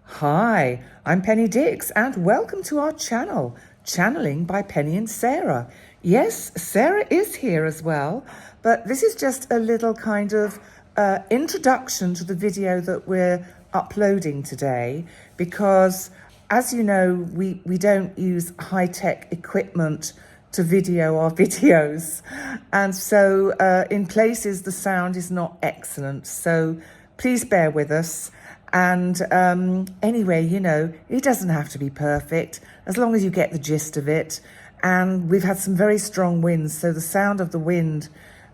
Hi, I'm Penny Dix and welcome to our channel, Channeling by Penny and Sarah. Yes, Sarah is here as well, but this is just a little kind of introduction to the video that we're uploading today because, as you know, we don't use high-tech equipment to video our videos, and so in places the sound is not excellent, so please bear with us. And anyway, you know, it doesn't have to be perfect as long as you get the gist of it. And we've had some very strong winds, so the sound of the wind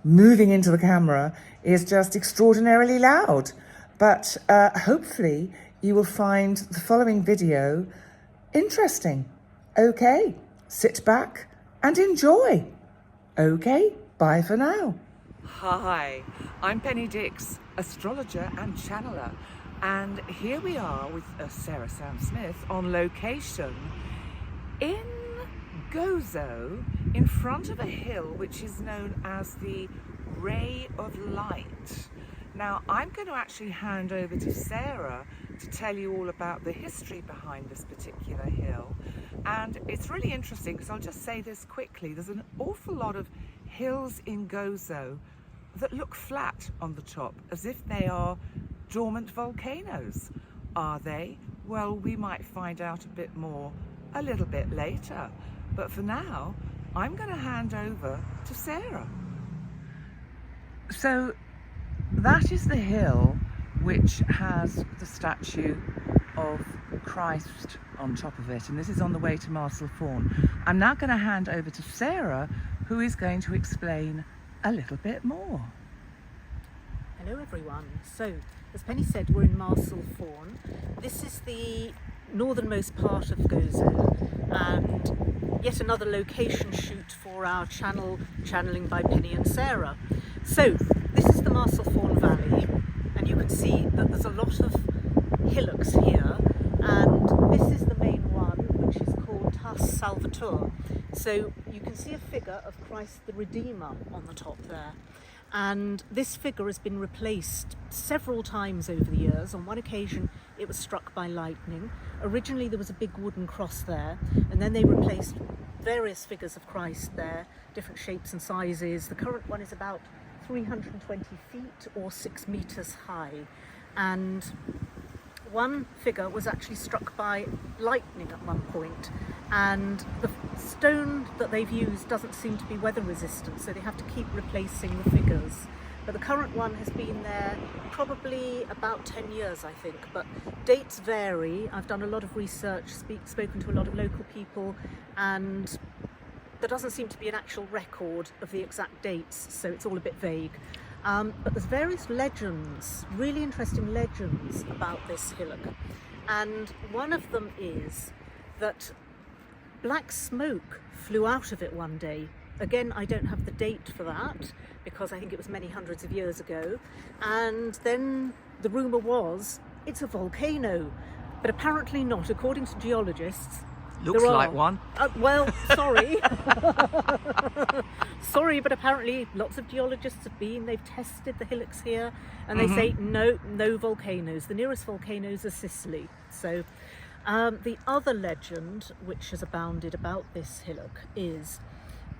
moving into the camera is just extraordinarily loud. But hopefully you will find the following video interesting. Okay, sit back and enjoy. Okay, bye for now. Hi, I'm Penny Dix, astrologer and channeler. And here we are with Sarah Sam Smith on location in Gozo, in front of a hill which is known as the Ray of Light. Now I'm going to actually hand over to Sarah to tell you all about the history behind this particular hill. And it's really interesting because I'll just say this quickly. There's an awful lot of hills in Gozo that look flat on the top, as if they are dormant volcanoes. Are they? Well, we might find out a bit more a little bit later. But for now, I'm going to hand over to Sarah. So that is the hill which has the statue of Christ on top of it, and this is on the way to Marsalforn. I'm now going to hand over to Sarah, who is going to explain a little bit more. Hello everyone. So, as Penny said, we're in Marsalforn. This is the northernmost part of Gozo and yet another location shoot for our channel, Channeling by Penny and Sarah. So, this is the Marsalforn Valley, and you can see that there's a lot of hillocks here, and this is the main one, which is called Tas-Salvatur. So, you can see a figure of Christ the Redeemer on the top there. And this figure has been replaced several times over the years. On one occasion it was struck by lightning. Originally there was a big wooden cross there, and then they replaced various figures of Christ there, different shapes and sizes. The current one is about 320 feet or 6 meters high, and one figure was actually struck by lightning at one point, and the stone that they've used doesn't seem to be weather resistant, so they have to keep replacing the figures. But the current one has been there probably about 10 years, I think, but dates vary. I've done a lot of research, spoken to a lot of local people, and there doesn't seem to be an actual record of the exact dates, so it's all a bit vague. But there's various legends, really interesting legends about this hillock, and one of them is that black smoke flew out of it one day. Again, I don't have the date for that because I think it was many hundreds of years ago, and then the rumour was it's a volcano, but apparently not, according to geologists. Looks like one. Well, sorry. Sorry, but apparently lots of geologists have been, they've tested the hillocks here, and they say no volcanoes. The nearest volcanoes are Sicily. So the other legend which has abounded about this hillock is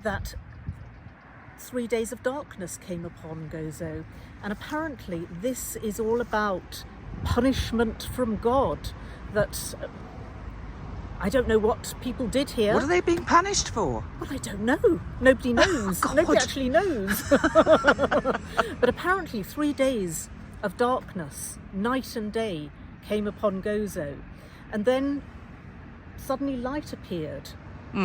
that 3 days of darkness came upon Gozo, and apparently this is all about punishment from God, that I don't know what people did here. What are they being punished for? Well, I don't know. Nobody knows. Nobody actually knows. But apparently 3 days of darkness, night and day, came upon Gozo. And then suddenly light appeared.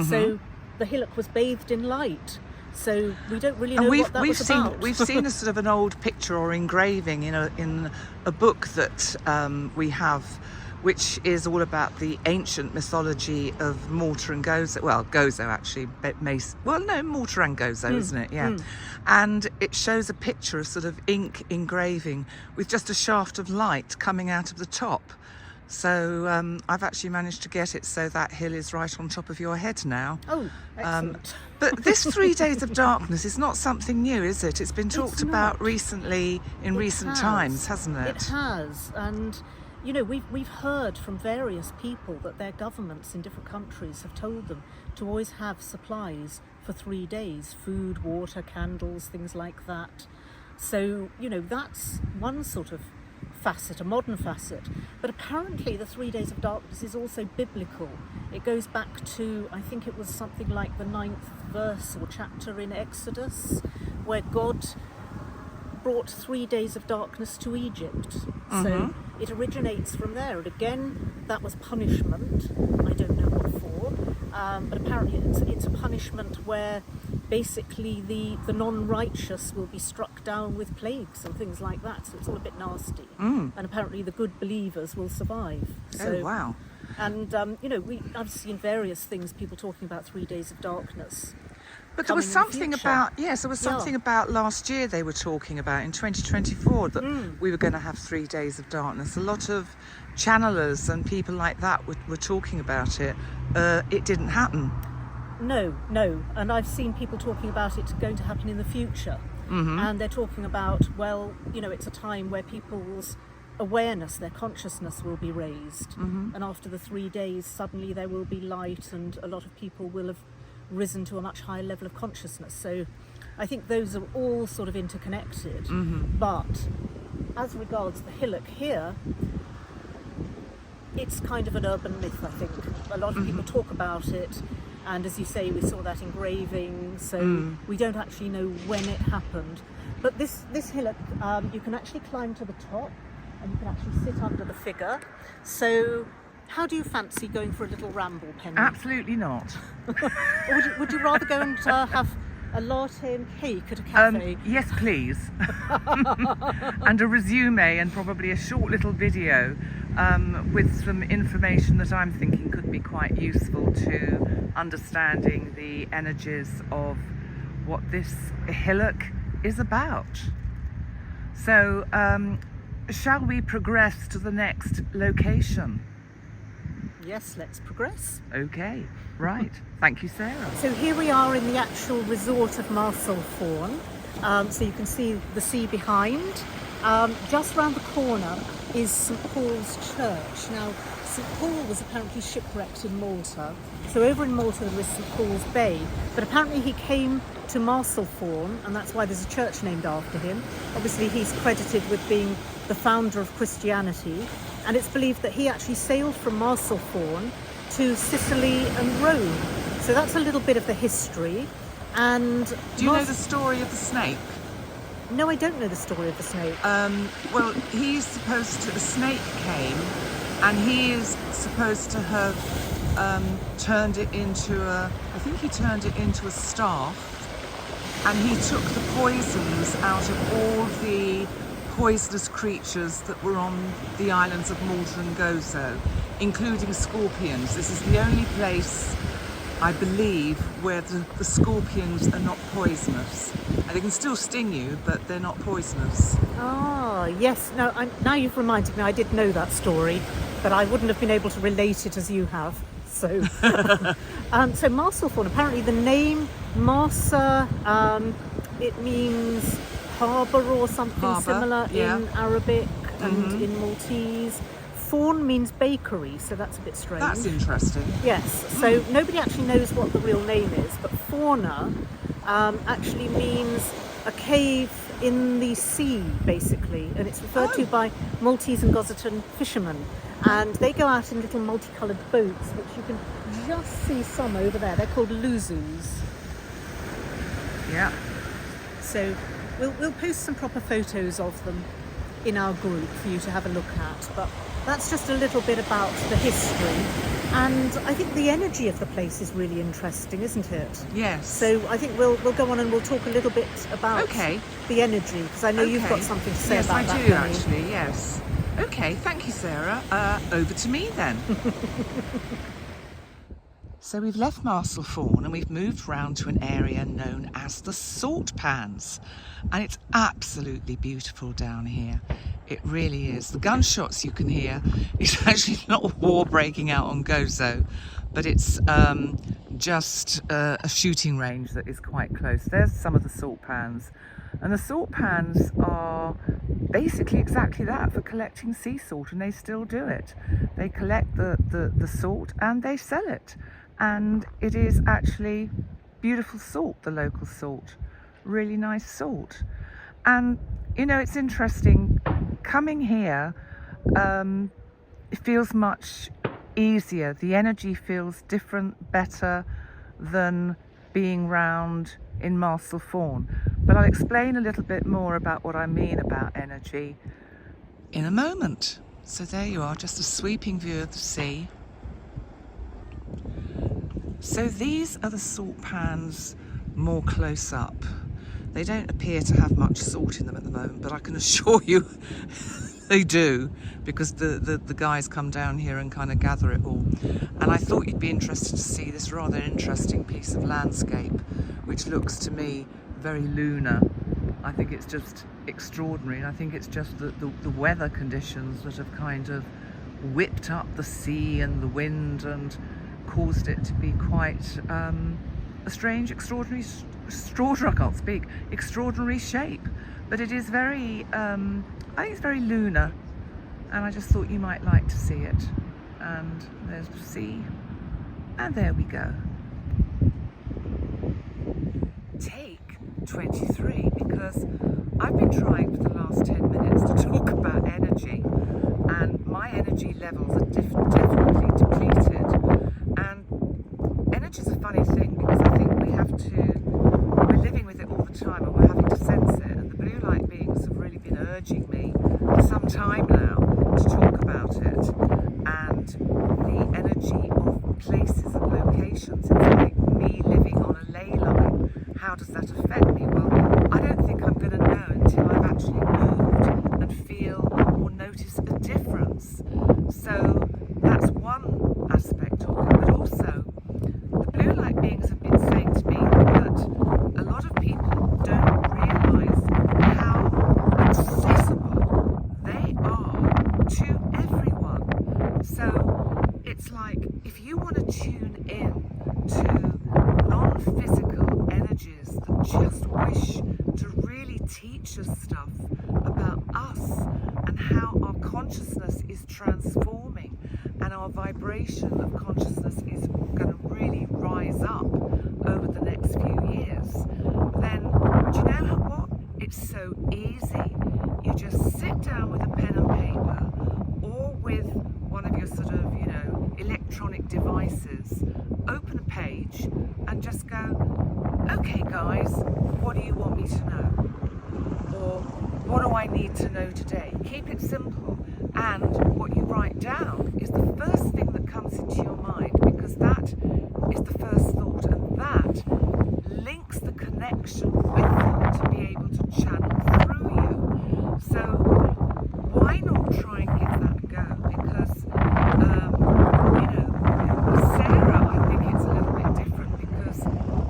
So the hillock was bathed in light. So we don't really know what that was about. We've seen a sort of an old picture or engraving in a book that we have, which is all about the ancient mythology of Mortar and Gozo. Well, Gozo actually, Mortar and Gozo, isn't it? Yeah. And it shows a picture of sort of ink engraving with just a shaft of light coming out of the top. So I've actually managed to get it so that hill is right on top of your head now. Oh, excellent. But this 3 days of darkness is not something new, is it? It's been talked about recently, in recent times, hasn't it? It has, and you know, we've heard from various people that their governments in different countries have told them to always have supplies for 3 days, food, water, candles, things like that. So, you know, that's one sort of facet, a modern facet. But apparently the 3 days of darkness is also biblical. It goes back to, I think it was something like the 9th verse or chapter in Exodus, where God brought 3 days of darkness to Egypt. So it originates from there. And again, that was punishment. I don't know what for. But apparently it's a punishment where basically the non-righteous will be struck down with plagues and things like that. So it's all a bit nasty. And apparently the good believers will survive. So, Oh, wow. And, you know, I've seen various things, people talking about 3 days of darkness. But there was coming in the something future. about, yes, there was something about last year they were talking about in 2024 that we were going to have 3 days of darkness. A lot of channelers and people like that were talking about it. It didn't happen. No. And I've seen people talking about it going to happen in the future. And they're talking about, well, you know, it's a time where people's awareness, their consciousness will be raised. And after the 3 days, suddenly there will be light and a lot of people will have risen to a much higher level of consciousness. So I think those are all sort of interconnected. But as regards the hillock here, it's kind of an urban myth, I think. A lot of people talk about it, and as you say, we saw that engraving, so we don't actually know when it happened. But this hillock, you can actually climb to the top and you can actually sit under the figure. So how do you fancy going for a little ramble, Penny? Absolutely not. Or would you rather go and have a latte and cake at a cafe? Yes, please. And a resume and probably a short little video with some information that I'm thinking could be quite useful to understanding the energies of what this hillock is about. So, shall we progress to the next location? Yes, let's progress. Okay, right. Thank you, Sarah. So here we are in the actual resort of Marsalforn. So you can see the sea behind. Just round the corner is St Paul's Church. Now, St Paul was apparently shipwrecked in Malta. So over in Malta there is St Paul's Bay. But apparently he came to Marsalforn, and that's why there's a church named after him. Obviously he's credited with being the founder of Christianity. And it's believed that he actually sailed from Marsalforn to Sicily and Rome. So that's a little bit of the history. And Do you know the story of the snake? No, I don't know the story of the snake. Well, he's supposed to, the snake came and he is supposed to have turned it into I think he turned it into a staff, and he took the poisons out of all the poisonous creatures that were on the islands of Malta and Gozo, including scorpions. This is the only place, I believe, where the scorpions are not poisonous. And they can still sting you, but they're not poisonous. Ah, yes. No, now you've reminded me, I did know that story, but I wouldn't have been able to relate it as you have. So, so Marsalforn, apparently the name Marsa, it means harbour or something similar in Arabic and in Maltese. Fawn means bakery, so that's a bit strange. That's interesting. Yes, so nobody actually knows what the real name is, but fauna actually means a cave in the sea, basically, and it's referred to by Maltese and Gozo fishermen. And they go out in little multicoloured boats, which you can just see some over there. They're called luzus. Yeah. So we'll post some proper photos of them in our group for you to have a look at. But that's just a little bit about the history. And I think the energy of the place is really interesting, isn't it? Yes. So I think we'll go on and we'll talk a little bit about the energy, because I know you've got something to say about that. Yes, I do actually, yes. Okay, thank you, Sarah. Over to me then. So we've left Marsalforn and we've moved round to an area known as the Salt Pans. And it's absolutely beautiful down here. It really is. The gunshots you can hear, it's actually not a war breaking out on Gozo, but it's just a shooting range that is quite close. There's some of the salt pans. And the salt pans are basically exactly that, for collecting sea salt, and they still do it. They collect the salt and they sell it. And it is actually beautiful salt, the local salt. Really nice salt. And, you know, it's interesting, coming here, it feels much easier. The energy feels different, better than being round in Marsalforn. But I'll explain a little bit more about what I mean about energy in a moment. So there you are, just a sweeping view of the sea. So these are the salt pans more close up. They don't appear to have much salt in them at the moment, but I can assure you they do, because the guys come down here and kind of gather it all. And I thought you'd be interested to see this rather interesting piece of landscape, which looks to me very lunar. I think it's just extraordinary, and I think it's just the weather conditions that have kind of whipped up the sea and the wind and caused it to be quite a strange, extraordinary shape. But it is very, I think it's very lunar, and I just thought you might like to see it. And there's the sea, and there we go. Take 23, because I've been trying for the last 10 minutes to talk about energy, and my energy levels are definitely depleted. And energy is a funny thing, because I think we're living with it all the time, and we're having to sense it. And the blue light beings have really been urging me for some time now to talk about it, and the energy of places and locations. It's like me living on a ley line. How does that affect me? Well, I don't think I'm going to know until I've actually moved and feel or notice a difference. So that's one aspect of it. But also, the blue light beings have been saying to me that a lot of people don't realise how accessible they are to everyone. So it's like, if you want to tune in to non-physical energies that just wish to really teach us stuff about us and how our consciousness is transforming and our vibration of consciousness is going to really rise up over the next few years, then do you know what? It's so easy. You just sit down with a pen and paper, or with one of your sort of, you know, electronic devices, open a page and just go, okay guys, what do you want me to know? Or what do I need to know today? Keep it simple, and what you write down is the first thing that comes into your mind, because that is the first thought, and that links the connection with them to be able to channel through you. So why not try and give that a go? Because you know, Sara, I think it's a little bit different, because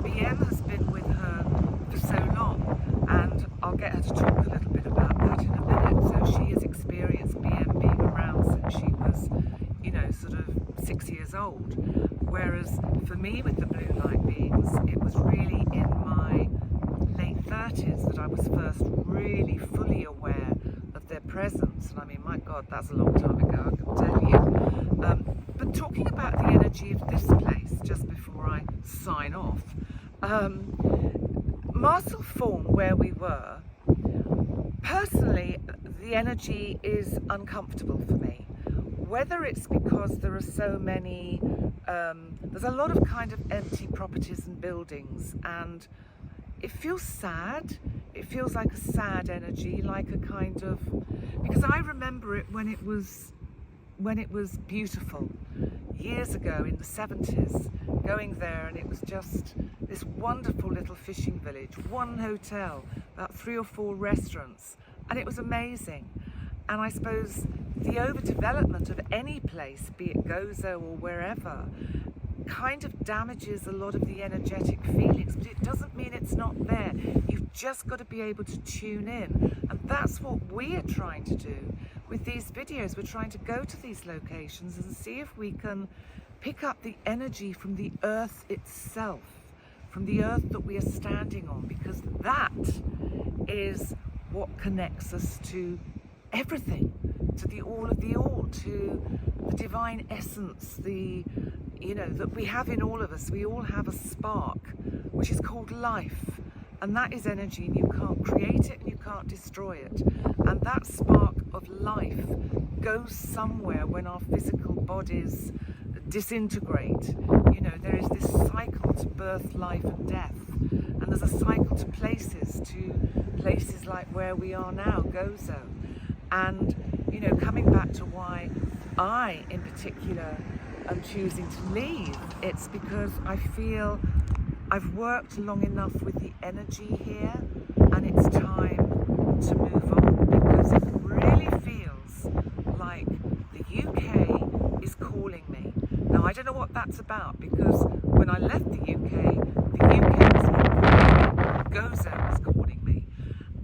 BM has been with her for so long, and I'll get her to talk a little bit about that in a minute. So she has experienced BM being around since she was, you know, sort of 6 years old. Whereas for me, with the blue light beings, it was really in my late 30s that I was first really fully aware of their presence. And I mean, my God, that's a long time ago, I can tell you. But talking about the energy of this place, just before I sign off, Marsalforn, where we were, personally, the energy is uncomfortable for me. Whether it's because there are so many, there's a lot of kind of empty properties and buildings, and it feels sad. It feels like a sad energy, like a kind of, because I remember it when it was beautiful years ago in the 70s, going there, and it was just this wonderful little fishing village, one hotel, about 3 or 4 restaurants, and it was amazing. And I suppose the overdevelopment of any place, be it Gozo or wherever, kind of damages a lot of the energetic feelings, but it doesn't mean it's not there. You've just got to be able to tune in, and that's what we are trying to do with these videos. We're trying to go to these locations and see if we can pick up the energy from the earth itself, from the earth that we are standing on, because that is what connects us to everything, to the all of the all, to the divine essence, that we have in all of us. We all have a spark, which is called life, and that is energy, and you can't create it and you can't destroy it. And that spark of life goes somewhere when our physical bodies disintegrate. There is this cycle to birth, life and death, and there's a cycle to places like where we are now, Gozo. And coming back to why I in particular am choosing to leave, it's because I feel I've worked long enough with the energy here, and it's time to move on, because it really feels like the UK is calling me. Now, I don't know what that's about, because when I left the UK was not calling me, Gozo was calling me.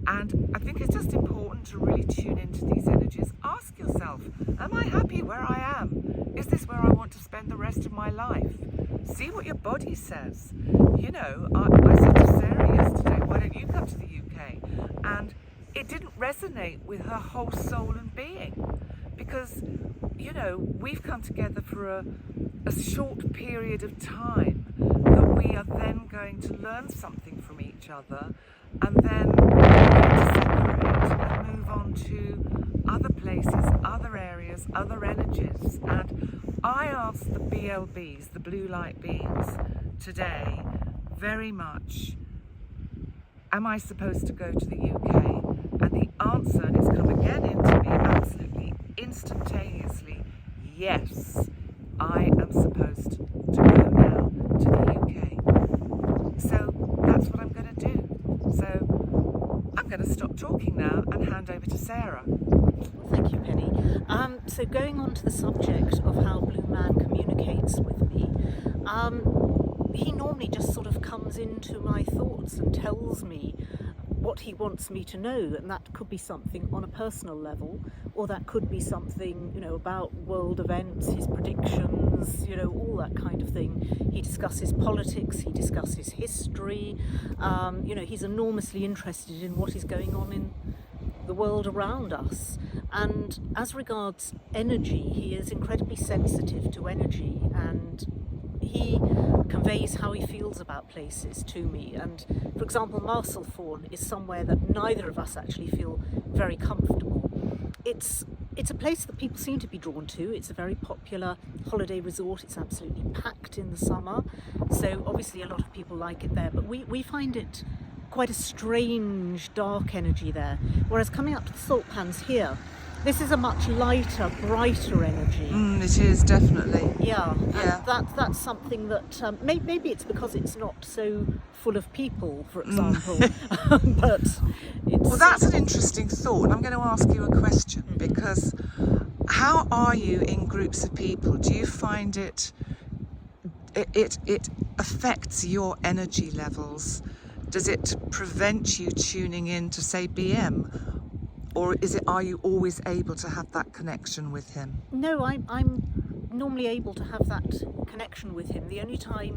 And I think it's just important to really tune into these energies. Ask yourself, am I happy where I am? Is this where I want to spend the rest of my life? See what your body says. I said to Sara yesterday, why don't you come to the UK? And it didn't resonate with her whole soul and being, because, we've come together for a short period of time that we are then going to learn something from each other, and then we're going to separate and move on to other places, other areas, other energies. And I asked the BLBs, the blue light beings, today very much, am I supposed to go to the UK? And the answer, and it's come again into me absolutely instantaneously, yes, I am supposed to go now to the UK. So that's what I'm going to do. So I'm going to stop talking now and hand over to Sara. Well, thank you, Penny. So going on to the subject of how BlueMan communicates with me, he normally just sort of comes into my thoughts and tells me what he wants me to know, and that could be something on a personal level, or that could be something, about world events, his predictions, all that kind of thing. He discusses politics, he discusses history, he's enormously interested in what is going on in the world around us. And as regards energy, he is incredibly sensitive to energy, and he conveys how he feels about places to me. And for example, Marsalforn is somewhere that neither of us actually feel very comfortable. It's a place that people seem to be drawn to. It's a very popular holiday resort. It's absolutely packed in the summer, so obviously a lot of people like it there, but we find it quite a strange dark energy there, whereas coming up to the salt pans here, this is a much lighter, brighter energy. It is, definitely. Yeah. And that's something that maybe it's because it's not so full of people, for example. But it's... Well, that's an interesting thought. I'm going to ask you a question, because how are you in groups of people? Do you find it affects your energy levels? Does it prevent you tuning in to, say, BM? Or are you always able to have that connection with him? No, I'm normally able to have that connection with him. The only time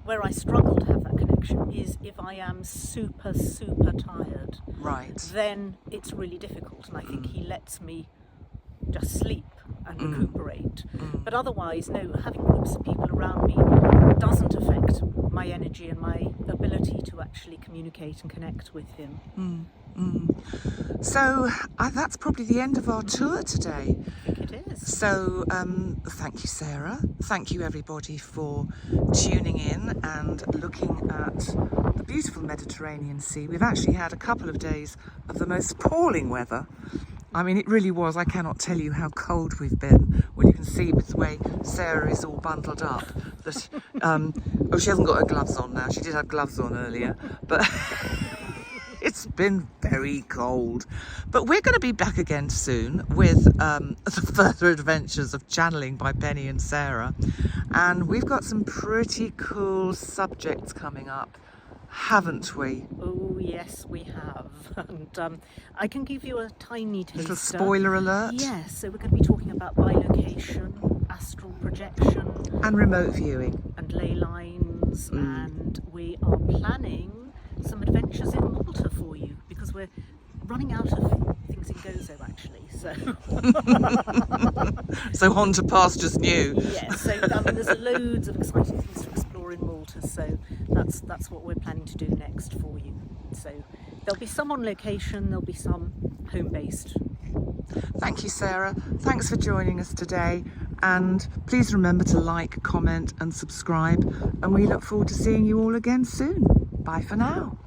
where I struggle to have that connection is if I am super, super tired. Right. Then it's really difficult, and I think he lets me just sleep and recuperate. But otherwise, no, having groups of people around me doesn't affect my energy and my ability to actually communicate and connect with him. So that's probably the end of our tour today. I think it is. So thank you, Sara. Thank you, everybody, for tuning in and looking at the beautiful Mediterranean Sea. We've actually had a couple of days of the most appalling weather. I mean, it really was. I cannot tell you how cold we've been. Well, you can see with the way Sara is all bundled up that, she hasn't got her gloves on now. She did have gloves on earlier, but it's been very cold. But we're going to be back again soon with the further adventures of channeling by Penny and Sara. And we've got some pretty cool subjects coming up, haven't we? Oh, yes, we have. And I can give you a tiny taster. Little spoiler alert. Yes, so we're going to be talking about bilocation, astral projection. And remote viewing. And ley lines. And we are planning some adventures in Malta for you, because we're running out of things in Gozo actually. So So on to pastures new. yes, so there's loads of exciting things to explore in Malta, so that's what we're planning to do next for you. So there'll be some on location, there'll be some home-based. Thank you, Sarah. Thanks for joining us today. And please remember to like, comment and subscribe. And we look forward to seeing you all again soon. Bye for now.